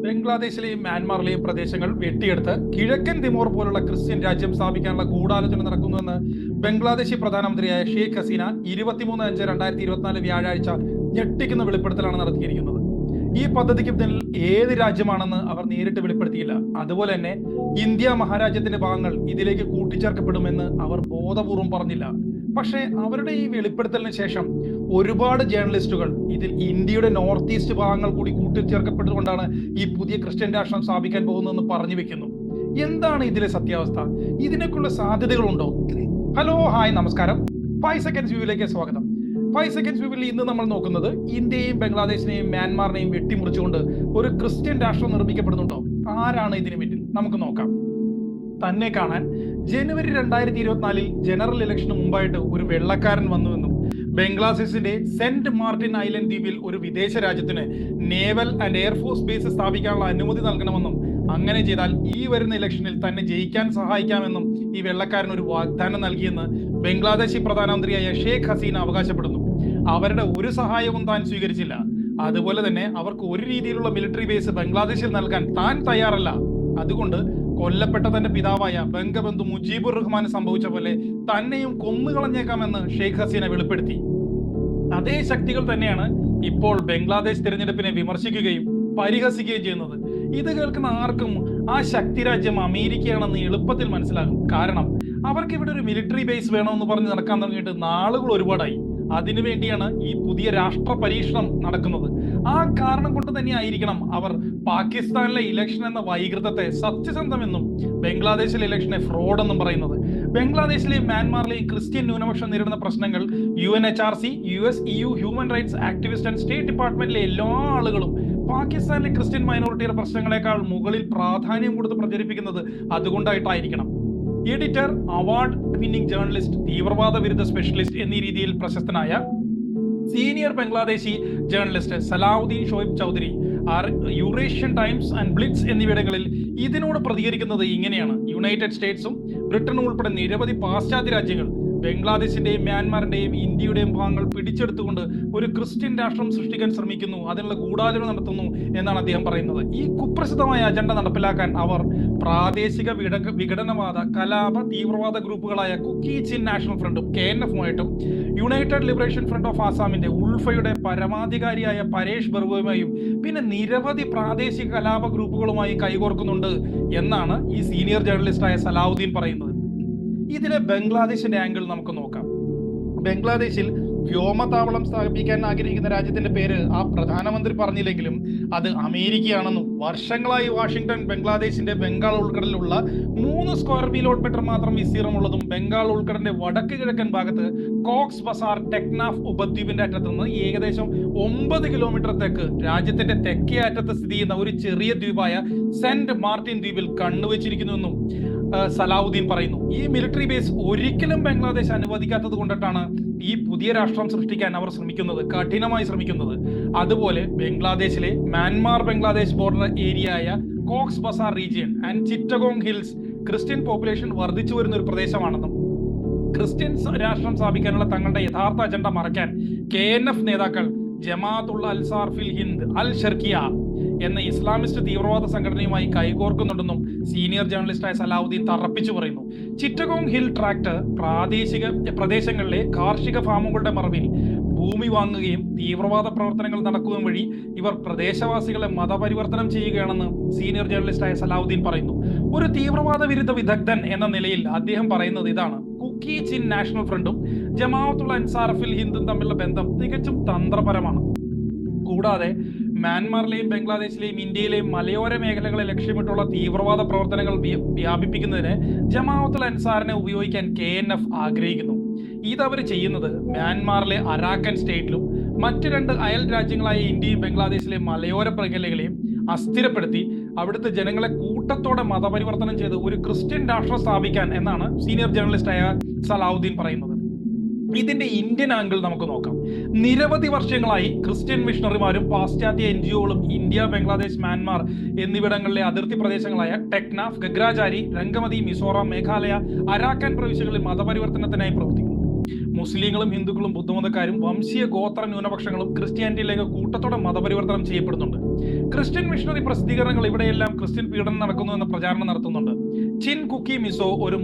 ബംഗ്ലാദേശിലെയും മ്യാൻമാറിലെയും പ്രദേശങ്ങൾ വെട്ടിയെടുത്ത് കിഴക്കൻ തിമോർ പോലുള്ള ക്രിസ്ത്യൻ രാജ്യം സ്ഥാപിക്കാനുള്ള ഗൂഢാലോചന നടക്കുന്നുവെന്ന് ബംഗ്ലാദേശി പ്രധാനമന്ത്രിയായ ഷെയ്ഖ് ഹസീന 23/5/2024 വ്യാഴാഴ്ച ഞെട്ടിക്കുന്ന വെളിപ്പെടുത്തലാണ് നടത്തിയിരിക്കുന്നത്. ഈ പദ്ധതിക്ക് പിന്നിൽ ഏത് രാജ്യമാണെന്ന് അവർ നേരിട്ട് വെളിപ്പെടുത്തിയില്ല. അതുപോലെ തന്നെ ഇന്ത്യ മഹാരാജ്യത്തിന്റെ ഭാഗങ്ങൾ ഇതിലേക്ക് കൂട്ടിച്ചേർക്കപ്പെടുമെന്ന് അവർ ബോധപൂർവം പറഞ്ഞില്ല. പക്ഷേ അവരുടെ ഈ വെളിപ്പെടുത്തലിന് ശേഷം ഒരുപാട് ജേർണലിസ്റ്റുകൾ ഇതിൽ ഇന്ത്യയുടെ നോർത്ത് ഈസ്റ്റ് ഭാഗങ്ങൾ കൂടി കൂട്ടിച്ചേർക്കപ്പെട്ടുകൊണ്ടാണ് ഈ പുതിയ ക്രിസ്ത്യൻ രാഷ്ട്രം സ്ഥാപിക്കാൻ പോകുന്നതെന്ന് പറഞ്ഞു വെക്കുന്നു. എന്താണ് ഇതിലെ സത്യാവസ്ഥ? ഇതിനൊക്കെയുള്ള സാധ്യതകളുണ്ടോ? ഹലോ, ഹായ്, നമസ്കാരം. 5 സെക്കൻഡ്സ് വ്യൂവിലേക്ക് സ്വാഗതം. 5 സെക്കൻഡ്സ് വ്യൂവിൽ ഇന്ന് നമ്മൾ നോക്കുന്നത് ഇന്ത്യയെയും ബംഗ്ലാദേശിനെയും മ്യാൻമാറിനെയും വെട്ടിമുറിച്ചുകൊണ്ട് ഒരു ക്രിസ്ത്യൻ രാഷ്ട്രം നിർമ്മിക്കപ്പെടുന്നുണ്ടോ? ആരാണ് ഇതിനു പിന്നിൽ? നമുക്ക് നോക്കാം. തന്നെ കാണാൻ ജനുവരി 2024 ജനറൽ ഇലക്ഷന് മുമ്പായിട്ട് ഒരു വെള്ളക്കാരൻ വന്നുവെന്നും ബംഗ്ലാദേശിന്റെ സെന്റ് മാർട്ടിൻ ഐലൻഡ് ദ്വീപിൽ ഒരു വിദേശ രാജ്യത്തിന് നേവൽ ആൻഡ് എയർഫോഴ്സ് ബേസ് സ്ഥാപിക്കാനുള്ള അനുമതി നൽകണമെന്നും അങ്ങനെ ചെയ്താൽ ഈ വരുന്ന ഇലക്ഷനിൽ തന്നെ ജയിക്കാൻ സഹായിക്കാമെന്നും ഈ വെള്ളക്കാരൻ ഒരു വാഗ്ദാനം നൽകിയെന്ന് ബംഗ്ലാദേശി പ്രധാനമന്ത്രിയായ ഷെയ്ഖ് ഹസീന അവകാശപ്പെടുന്നു. അവരുടെ ഒരു സഹായവും താൻ സ്വീകരിച്ചില്ല. അതുപോലെ തന്നെ അവർക്ക് ഒരു രീതിയിലുള്ള മിലിറ്ററി ബേസ് ബംഗ്ലാദേശിൽ നൽകാൻ താൻ തയ്യാറല്ല. അതുകൊണ്ട് കൊല്ലപ്പെട്ട തന്റെ പിതാവായ ബംഗബന്ധു മുജീബുർ റഹ്മാന് സംഭവിച്ച പോലെ തന്നെയും കൊന്നുകളഞ്ഞേക്കാമെന്ന് ഷെയ്ഖ് ഹസീന വെളിപ്പെടുത്തി. അതേ ശക്തികൾ തന്നെയാണ് ഇപ്പോൾ ബംഗ്ലാദേശ് തിരഞ്ഞെടുപ്പിനെ വിമർശിക്കുകയും പരിഹസിക്കുകയും ചെയ്യുന്നത്. ഇത് കേൾക്കുന്ന ആർക്കും ആ ശക്തി രാജ്യം അമേരിക്കയാണെന്ന് എളുപ്പത്തിൽ മനസ്സിലാകും. കാരണം അവർക്ക് ഇവിടെ ഒരു മിലിറ്ററി ബേസ് വേണമെന്ന് പറഞ്ഞ് നടക്കാൻ തുടങ്ങിയിട്ട് നാളുകൾ ഒരുപാടായി. അതിനുവേണ്ടിയാണ് ഈ പുതിയ രാഷ്ട്ര പരീക്ഷണം നടക്കുന്നത്. ആ കാരണം കൊണ്ട് തന്നെ ആയിരിക്കണം അവർ പാകിസ്ഥാനിലെ ഇലക്ഷൻ എന്ന വൈകൃതത്തെ സത്യസന്ധമെന്നും ബംഗ്ലാദേശിലെ ഇലക്ഷനെ ഫ്രോഡ് എന്നും പറയുന്നത്. ബംഗ്ലാദേശിലെയും മ്യാൻമാറിലെയും ക്രിസ്ത്യൻ ന്യൂനപക്ഷം നേരിടുന്ന പ്രശ്നങ്ങൾ UNHRC, US, EU human rights activist and state ഡിപ്പാർട്ട്മെന്റിലെ എല്ലാ ആളുകളും പാകിസ്ഥാനിലെ ക്രിസ്ത്യൻ മൈനോറിറ്റിയുടെ പ്രശ്നങ്ങളെക്കാൾ മുകളിൽ പ്രാധാന്യം കൊടുത്ത് പ്രചരിപ്പിക്കുന്നത് അതുകൊണ്ടായിട്ടായിരിക്കണം. എഡിറ്റർ, അവാർഡ് വിന്നിംഗ് ജേർണലിസ്റ്റ്, തീവ്രവാദ വിരുദ്ധ സ്പെഷ്യലിസ്റ്റ് എന്നീ രീതിയിൽ പ്രശസ്തനായ senior Bangladeshi journalist Salahuddin Shoaib Chowdhury Eurasian Times and Blitz എന്നിവിടങ്ങളിൽ ഇതിനോട് പ്രതികരിക്കുന്നത് ഇങ്ങനെയാണ്: യുണൈറ്റഡ് സ്റ്റേറ്റ്സും ബ്രിട്ടനും ഉൾപ്പെടെ നിരവധി പാശ്ചാത്യ രാജ്യങ്ങൾ ബംഗ്ലാദേശിന്റെയും മ്യാൻമാറിന്റെയും ഇന്ത്യയുടെയും ഭാഗങ്ങൾ പിടിച്ചെടുത്തുകൊണ്ട് ഒരു ക്രിസ്ത്യൻ രാഷ്ട്രം സൃഷ്ടിക്കാൻ ശ്രമിക്കുന്നു, അതിനുള്ള ഗൂഢാലോചന നടത്തുന്നു എന്നാണ് അദ്ദേഹം പറയുന്നത്. ഈ കുപ്രസിദ്ധമായ അജണ്ട നടപ്പിലാക്കാൻ അവർ പ്രാദേശിക വിഘടനവാദ കലാപ തീവ്രവാദ ഗ്രൂപ്പുകളായ കുക്കി ചിൻ നാഷണൽ ഫ്രണ്ടും KNF-ഉമായിട്ടും യുണൈറ്റഡ് ലിബറേഷൻ ഫ്രണ്ട് ഓഫ് ആസാമിന്റെ ഉൾഫയുടെ പരമാധികാരിയായ പരേഷ് ബർവുമായും പിന്നെ നിരവധി പ്രാദേശിക കലാപ ഗ്രൂപ്പുകളുമായി കൈകോർക്കുന്നുണ്ട് എന്നാണ് ഈ സീനിയർ ജേർണലിസ്റ്റായ സലാഹുദ്ദീൻ പറയുന്നത്. ഇതിലെ ബംഗ്ലാദേശിന്റെ ആംഗിൾ നമുക്ക് നോക്കാം. ബംഗ്ലാദേശിൽ വ്യോമതാവളം സ്ഥാപിക്കാൻ ആഗ്രഹിക്കുന്ന രാജ്യത്തിന്റെ പേര് ആ പ്രധാനമന്ത്രി പറഞ്ഞില്ലെങ്കിലും അത് അമേരിക്കയാണെന്നും വർഷങ്ങളായി വാഷിംഗ്ടൺ ബംഗ്ലാദേശിന്റെ ബംഗാൾ ഉൾക്കടലിലുള്ള 3 സ്ക്വയർ കിലോമീറ്റർ മാത്രം വിസ്തീർണമുള്ളതും ബംഗാൾ ഉൾക്കടലിന്റെ വടക്ക് കിഴക്കൻ ഭാഗത്ത് കോക്സ് ബസാർ ടെക്നാഫ് ഉപദ്വീപിന്റെ അറ്റത്ത് നിന്ന് ഏകദേശം 9 കിലോമീറ്റർ തെക്ക് രാജ്യത്തിന്റെ തെക്കേ അറ്റത്ത് സ്ഥിതി ചെയ്യുന്ന ഒരു ചെറിയ ദ്വീപായ സെന്റ് മാർട്ടിൻ ദ്വീപിൽ കണ്ണുവച്ചിരിക്കുന്നുവെന്നും സലാഹുദ്ദീൻ പറയുന്നു. ഈ മിലിറ്ററി ബേസ് ഒരിക്കലും ബംഗ്ലാദേശ് അനുവദിക്കാത്തത് കൊണ്ടിട്ടാണ് ഈ പുതിയ രാഷ്ട്രം സൃഷ്ടിക്കാൻ അവർ ശ്രമിക്കുന്നത്, കഠിനമായി ശ്രമിക്കുന്നത്. അതുപോലെ ബംഗ്ലാദേശിലെ മ്യാൻമാർ ബംഗ്ലാദേശ് ബോർഡർ ഏരിയയായ Cox's Bazar region and Chittagong hills Christian population വർദ്ധിച്ചു വരുന്ന ഒരു പ്രദേശമാണെന്നും ക്രിസ്ത്യൻ രാഷ്ട്രം സ്ഥാപിക്കാനുള്ള തങ്ങളുടെ യഥാർത്ഥ അജണ്ട മറയ്ക്കാൻ KNF നേതാക്കൾ ജമാഅത്തുൽ അൻസാർ ഫിൽ ഹിന്ദ് അൽ ഷർക്കിയ എന്ന ഇസ്ലാമിസ്റ്റ് തീവ്രവാദ സംഘടനയുമായി കൈകോർക്കുന്നുണ്ടെന്നും സീനിയർ ജേർണലിസ്റ്റായ സലാഹുദ്ദീൻ തറപ്പിച്ചു പറയുന്നു. ചിറ്റഗോങ് ഹിൽ ട്രാക്ട് പ്രാദേശിക പ്രദേശങ്ങളിലെ കാർഷിക ഫാമുകളുടെ മറവിൽ ഭൂമി വാങ്ങുകയും തീവ്രവാദ പ്രവർത്തനങ്ങൾ നടക്കുകയും വഴി ഇവർ പ്രദേശവാസികളെ മതപരിവർത്തനം ചെയ്യുകയാണെന്ന് സീനിയർ ജേർണലിസ്റ്റായ സലാഹുദ്ദീൻ പറയുന്നു. ഒരു തീവ്രവാദ വിരുദ്ധ വിദഗ്ധൻ എന്ന നിലയിൽ അദ്ദേഹം പറയുന്നത് ഇതാണ്: കുക്കി ചിൻ നാഷണൽ ഫ്രണ്ടും ജമാഅത്തുൽ അൻസാർ ഫിൽ ഹിന്ദും തമ്മിലുള്ള ബന്ധം തികച്ചും തന്ത്രപരമാണ്. കൂടാതെ മ്യാൻമാറിലെയും ബംഗ്ലാദേശിലെയും ഇന്ത്യയിലെയും മലയോര മേഖലകളെ ലക്ഷ്യമിട്ടുള്ള തീവ്രവാദ പ്രവർത്തനങ്ങൾ വ്യാപിപ്പിക്കുന്നതിന് ജമാഅത്തുൽ അൻസാറിനെ ഉപയോഗിക്കാൻ KNF ആഗ്രഹിക്കുന്നു. ഇതവർ ചെയ്യുന്നത് മ്യാൻമാറിലെ അരാക്കൻ സ്റ്റേറ്റിലും മറ്റ് 2 അയൽ രാജ്യങ്ങളായ ഇന്ത്യയും ബംഗ്ലാദേശിലെ മലയോര മേഖലകളെയും അസ്ഥിരപ്പെടുത്തി അവിടുത്തെ ജനങ്ങളെ കൂട്ടത്തോടെ മതപരിവർത്തനം ചെയ്ത് ഒരു ക്രിസ്ത്യൻ രാഷ്ട്രം സ്ഥാപിക്കാൻ എന്നാണ് സീനിയർ ജേർണലിസ്റ്റായ സലാഹുദ്ദീൻ പറയുന്നത്. ഇതിന്റെ ഇന്ത്യൻ ആംഗിൾ നമുക്ക് നോക്കാം. നിരവധി വർഷങ്ങളായി ക്രിസ്ത്യൻ മിഷണറിമാരും പാശ്ചാത്യ NGO-കളും ഇന്ത്യ, ബംഗ്ലാദേശ്, മ്യാൻമാർ എന്നിവിടങ്ങളിലെ അതിർത്തി പ്രദേശങ്ങളായ ടെക്നാഫ്, ഗഗ്രാചാരി, രംഗമതി, മിസോറാം, മേഘാലയ, അരാക്കൻ പ്രവിശ്യകളിൽ മതപരിവർത്തനത്തിനായി പ്രവർത്തിക്കുന്നു. മുസ്ലിങ്ങളും ഹിന്ദുക്കളും ബുദ്ധമതക്കാരും വംശീയ ഗോത്ര ന്യൂനപക്ഷങ്ങളും ക്രിസ്ത്യാനിറ്റിയിലേക്ക് കൂട്ടത്തോടെ മതപരിവർത്തനം ചെയ്യപ്പെടുന്നുണ്ട്. ക്രിസ്ത്യൻ മിഷണറി പ്രസിദ്ധീകരണങ്ങൾ ഇവിടെയെല്ലാം ക്രിസ്ത്യൻ പീഡനം നടക്കുന്നു എന്ന പ്രചാരണം നടത്തുന്നുണ്ട്. ചിൻ കുക്കി മിസോ ഒരു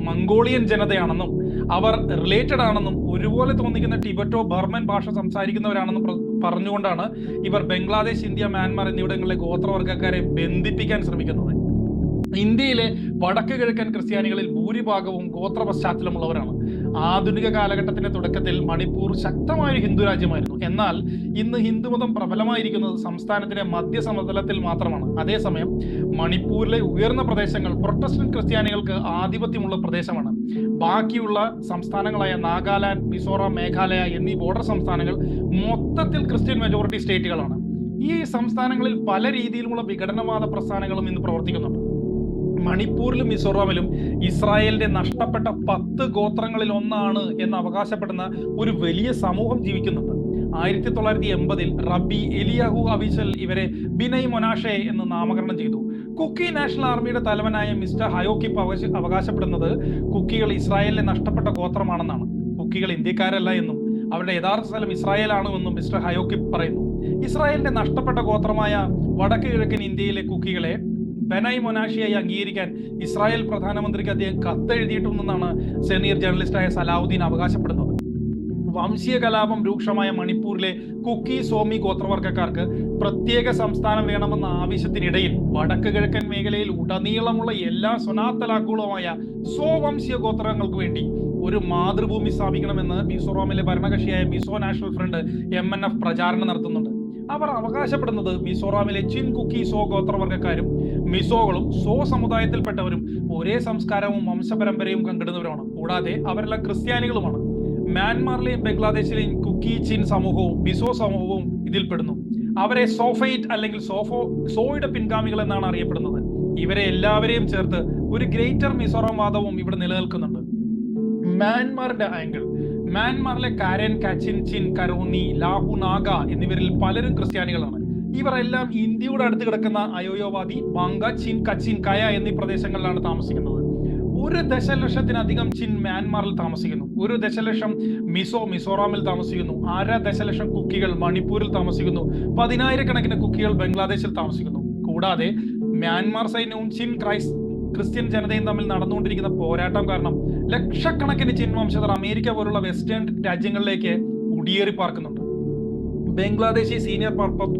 മംഗോളിയൻ ജനതയാണെന്നും അവർ റിലേറ്റഡ് ആണെന്നും ഒരുപോലെ തോന്നിക്കുന്ന ടിബറ്റോ ബർമൻ ഭാഷ സംസാരിക്കുന്നവരാണെന്നും പറഞ്ഞുകൊണ്ടാണ് ഇവർ ബംഗ്ലാദേശ്, ഇന്ത്യ, മ്യാൻമാർ എന്നിവിടങ്ങളിലെ ഗോത്രവർഗ്ഗക്കാരെ ബന്ധിപ്പിക്കാൻ ശ്രമിക്കുന്നത്. ഇന്ത്യയിലെ വടക്ക് കിഴക്കൻ ക്രിസ്ത്യാനികളിൽ ഭൂരിഭാഗവും ഗോത്ര പശ്ചാത്തലമുള്ളവരാണ്. ആധുനിക കാലഘട്ടത്തിന്റെ തുടക്കത്തിൽ മണിപ്പൂർ ശക്തമായ ഹിന്ദു രാജ്യമായിരുന്നു. എന്നാൽ ഇന്ന് ഹിന്ദുമതം പ്രബലമായിരിക്കുന്നത് സംസ്ഥാനത്തിന്റെ മധ്യസമതലത്തിൽ മാത്രമാണ്. അതേസമയം മണിപ്പൂരിലെ ഉയർന്ന പ്രദേശങ്ങൾ പ്രൊട്ടസ്റ്റന്റ് ക്രിസ്ത്യാനികൾക്ക് ആധിപത്യമുള്ള പ്രദേശമാണ്. ബാക്കിയുള്ള സംസ്ഥാനങ്ങളായ നാഗാലാൻഡ്, മിസോറാം, മേഘാലയ എന്നീ ബോർഡർ സംസ്ഥാനങ്ങൾ മൊത്തത്തിൽ ക്രിസ്ത്യൻ മെജോറിറ്റി സ്റ്റേറ്റുകളാണ്. ഈ സംസ്ഥാനങ്ങളിൽ പല രീതിയിലുമുള്ള വിഘടനവാദ പ്രസ്ഥാനങ്ങളും ഇന്ന് പ്രവർത്തിക്കുന്നുണ്ട്. മണിപ്പൂരിലും മിസോറാമിലും ഇസ്രായേലിന്റെ നഷ്ടപ്പെട്ട 10 ഗോത്രങ്ങളിൽ ഒന്നാണ് എന്ന് അവകാശപ്പെടുന്ന ഒരു വലിയ സമൂഹം ജീവിക്കുന്നുണ്ട്. 1980-ൽ റബ്ബി എലിയാഹു അവിശൽ ഇവരെ ബിനൈ മൊനാഷെ എന്ന് നാമകരണം ചെയ്തു. കുക്കി നാഷണൽ ആർമിയുടെ തലവനായ മിസ്റ്റർ ഹയോക്കിപ്പ് അവകാശപ്പെടുന്നത് കുക്കികൾ ഇസ്രായേലിലെ നഷ്ടപ്പെട്ട ഗോത്രമാണെന്നാണ്. കുക്കികൾ ഇന്ത്യക്കാരല്ല എന്നും അവരുടെ യഥാർത്ഥ സ്ഥലം ഇസ്രായേലാണെന്നും മിസ്റ്റർ ഹയോക്കിപ്പ് പറയുന്നു. ഇസ്രായേലിന്റെ നഷ്ടപ്പെട്ട ഗോത്രമായ വടക്ക് കിഴക്കൻ ഇന്ത്യയിലെ കുക്കികളെ ബെനൈ മൊനാഷിയായി അംഗീകരിക്കാൻ ഇസ്രായേൽ പ്രധാനമന്ത്രിക്ക് അദ്ദേഹം കത്തെഴുതിയിട്ടുണ്ടെന്നാണ് സീനിയർ ജേർണലിസ്റ്റായ സലാഹുദ്ദീൻ അവകാശപ്പെടുന്നത്. വംശീയ കലാപം രൂക്ഷമായ മണിപ്പൂരിലെ കുക്കി, സോമി ഗോത്രവർഗ്ഗക്കാർക്ക് പ്രത്യേക സംസ്ഥാനം വേണമെന്ന ആവശ്യത്തിനിടയിൽ വടക്ക് കിഴക്കൻ മേഖലയിൽ ഉടനീളമുള്ള എല്ലാ സൊനാത്തലാക്കുകളുമായ സ്വവംശീയ ഗോത്രങ്ങൾക്ക് വേണ്ടി ഒരു മാതൃഭൂമി സ്ഥാപിക്കണമെന്ന് മിസോറാമിലെ ഭരണകക്ഷിയായ മിസോ നാഷണൽ ഫ്രണ്ട് MNF പ്രചാരണം നടത്തുന്നുണ്ട്. അവർ അവകാശപ്പെടുന്നത് മിസോറാമിലെ ചിൻ കുക്കി സോ ഗോത്രവർഗ്ഗക്കാരും മിസോകളും സോ സമുദായത്തിൽപ്പെട്ടവരും ഒരേ സംസ്കാരവും വംശപരമ്പരയും പങ്കിടുന്നവരാണ്. കൂടാതെ അവരെല്ലാം ക്രിസ്ത്യാനികളുമാണ്. മ്യാൻമാറിലെയും ബംഗ്ലാദേശിലെയും കുക്കി, ചിൻ സമൂഹവും മിസോ സമൂഹവും ഇതിൽപ്പെടുന്നു. അവരെ സോഫൈറ്റ് അല്ലെങ്കിൽ സോയുടെ പിൻഗാമികൾ എന്നാണ് അറിയപ്പെടുന്നത്. ഇവരെ എല്ലാവരെയും ചേർത്ത് ഒരു ഗ്രേറ്റർ മിസോറാം വാദവും ഇവിടെ നിലനിൽക്കുന്നുണ്ട്. മ്യാൻമാറിന്റെ ആംഗിൾ: മ്യാൻമാറിലെ കാരൻ, കാച്ചിൻ, ചിൻ, കരോണി, ലാഹു, നാഗ എന്നിവരിൽ പലരും ക്രിസ്ത്യാനികളാണ്. ഇവർ എല്ലാം ഇന്ത്യയുടെ അടുത്ത് കിടക്കുന്ന അയോയോവാദി, ബാങ്ക, ചിൻ, കച്ചിൻ, കയ എന്നീ പ്രദേശങ്ങളിലാണ് താമസിക്കുന്നത്. 1 ദശലക്ഷത്തിലധികം ചിൻ മ്യാൻമാറിൽ താമസിക്കുന്നു. 1 ദശലക്ഷം മിസോറാമിൽ താമസിക്കുന്നു. 1/2 ദശലക്ഷം കുക്കികൾ മണിപ്പൂരിൽ താമസിക്കുന്നു. 10,000-കണക്കിന് കുക്കികൾ ബംഗ്ലാദേശിൽ താമസിക്കുന്നു. കൂടാതെ മ്യാൻമാർ സൈന്യവും ചിൻ ക്രിസ്ത്യൻ ജനതയും തമ്മിൽ നടന്നുകൊണ്ടിരിക്കുന്ന പോരാട്ടം കാരണം ലക്ഷക്കണക്കിന് ചിൻ വംശജർ അമേരിക്ക പോലുള്ള വെസ്റ്റേൺ രാജ്യങ്ങളിലേക്ക് കുടിയേറി പാർക്കുന്നുണ്ട്. ബംഗ്ലാദേശി സീനിയർ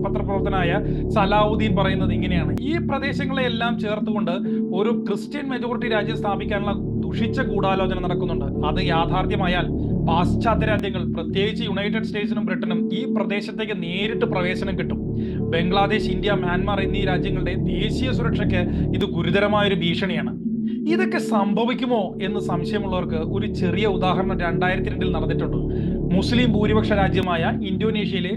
പത്രപ്രവർത്തനായ സലാഹുദ്ദീൻ പറയുന്നത് ഇങ്ങനെയാണ്: ഈ പ്രദേശങ്ങളെല്ലാം ചേർത്തുകൊണ്ട് ഒരു ക്രിസ്ത്യൻ മെജോറിറ്റി രാജ്യം സ്ഥാപിക്കാനുള്ള ദുഷിച്ച ഗൂഢാലോചന നടക്കുന്നുണ്ട്. അത് യാഥാർത്ഥ്യമായാൽ പാശ്ചാത്യ രാജ്യങ്ങൾ, പ്രത്യേകിച്ച് യുണൈറ്റഡ് സ്റ്റേറ്റ്സിനും ബ്രിട്ടനും ഈ പ്രദേശത്തേക്ക് നേരിട്ട് പ്രവേശനം കിട്ടും. ബംഗ്ലാദേശ്, ഇന്ത്യ, മ്യാൻമാർ എന്നീ രാജ്യങ്ങളുടെ ദേശീയ സുരക്ഷയ്ക്ക് ഇത് ഗുരുതരമായൊരു ഭീഷണിയാണ്. ഇതൊക്കെ സംഭവിക്കുമോ എന്ന് സംശയമുള്ളവർക്ക് ഒരു ചെറിയ ഉദാഹരണം 2002-ൽ നടന്നിട്ടുണ്ട്. മുസ്ലിം ഭൂരിപക്ഷ രാജ്യമായ ഇന്തോനേഷ്യയിലെ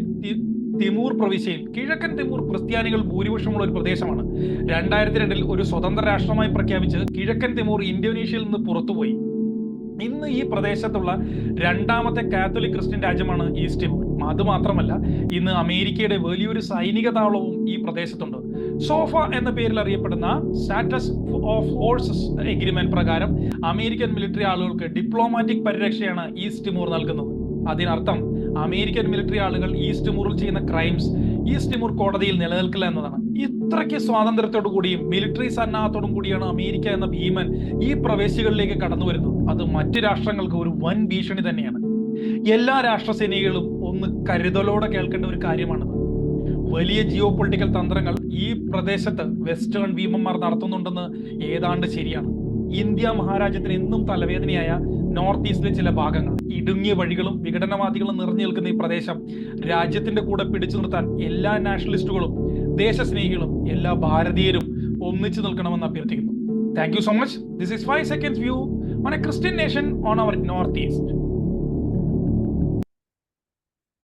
തിമൂർ പ്രവിശ്യയിൽ, കിഴക്കൻ തിമൂർ ക്രിസ്ത്യാനികൾ ഭൂരിപക്ഷമുള്ള ഒരു പ്രദേശമാണ്. 2002-ൽ ഒരു സ്വതന്ത്ര രാഷ്ട്രമായി പ്രഖ്യാപിച്ച് കിഴക്കൻ തിമൂർ ഇന്തോനേഷ്യയിൽ നിന്ന് പുറത്തുപോയി. ഇന്ന് ഈ പ്രദേശത്തുള്ള 2ാമത്തെ കാത്തലിക് ക്രിസ്ത്യൻ രാജ്യമാണ് ഈസ്റ്റ് തിമൂർ. അതുമാത്രമല്ല, ഇന്ന് അമേരിക്കയുടെ വലിയൊരു സൈനിക താവളവും ഈ പ്രദേശത്തുണ്ട്. സോഫ എന്ന പേരിൽ അറിയപ്പെടുന്ന സ്റ്റാറ്റസ് ഓഫ് ഫോഴ്സസ് എഗ്രിമെന്റ് പ്രകാരം അമേരിക്കൻ മിലിറ്ററി ആളുകൾക്ക് ഡിപ്ലോമാറ്റിക് പരിരക്ഷയാണ് ഈസ്റ്റ് തിമൂർ നൽകുന്നത്. അതിനർത്ഥം അമേരിക്കൻ മിലിറ്ററി ആളുകൾ ഈസ്റ്റ് തിമൂറിൽ ചെയ്യുന്ന ക്രൈംസ് ഈസ്റ്റ് തിമൂർ കോടതിയിൽ നിലനിൽക്കില്ല എന്നതാണ്. ഇത്രയ്ക്ക് സ്വാതന്ത്ര്യത്തോടു കൂടിയും മിലിറ്ററി സന്നാഹത്തോടും കൂടിയാണ് അമേരിക്ക എന്ന ഭീമൻ ഈ പ്രവേശികളിലേക്ക് കടന്നു വരുന്നത്. അത് മറ്റു രാഷ്ട്രങ്ങൾക്ക് ഒരു വൻ ഭീഷണി തന്നെയാണ്. എല്ലാ രാഷ്ട്രസേനകളും ഒന്ന് കരുതലോടെ കേൾക്കേണ്ട ഒരു കാര്യമാണത്. വലിയ ജിയോ പൊളിറ്റിക്കൽ തന്ത്രങ്ങൾ ഈ പ്രദേശത്ത് വെസ്റ്റേൺ ഭീമന്മാർ നടത്തുന്നുണ്ടെന്ന് ഏതാണ്ട് ശരിയാണ്. ഇന്ത്യ മഹാരാജ്യത്തിന് എന്നും തലവേദനയായ നോർത്ത് ഈസ്റ്റിലെ ചില ഭാഗങ്ങൾ, ഇടുങ്ങിയ വഴികളും വിഘടനവാദികളും നിറഞ്ഞു നിൽക്കുന്ന ഈ പ്രദേശം രാജ്യത്തിന്റെ കൂടെ പിടിച്ചു നിർത്താൻ എല്ലാ നാഷണലിസ്റ്റുകളും, ദേശസ്നേഹികളും, എല്ലാ ഭാരതീയരും ഒന്നിച്ചു നിൽക്കണമെന്ന് അഭ്യർത്ഥിക്കുന്നു. Thank you so much. This is 5 seconds view on a Christian nation on our Northeast.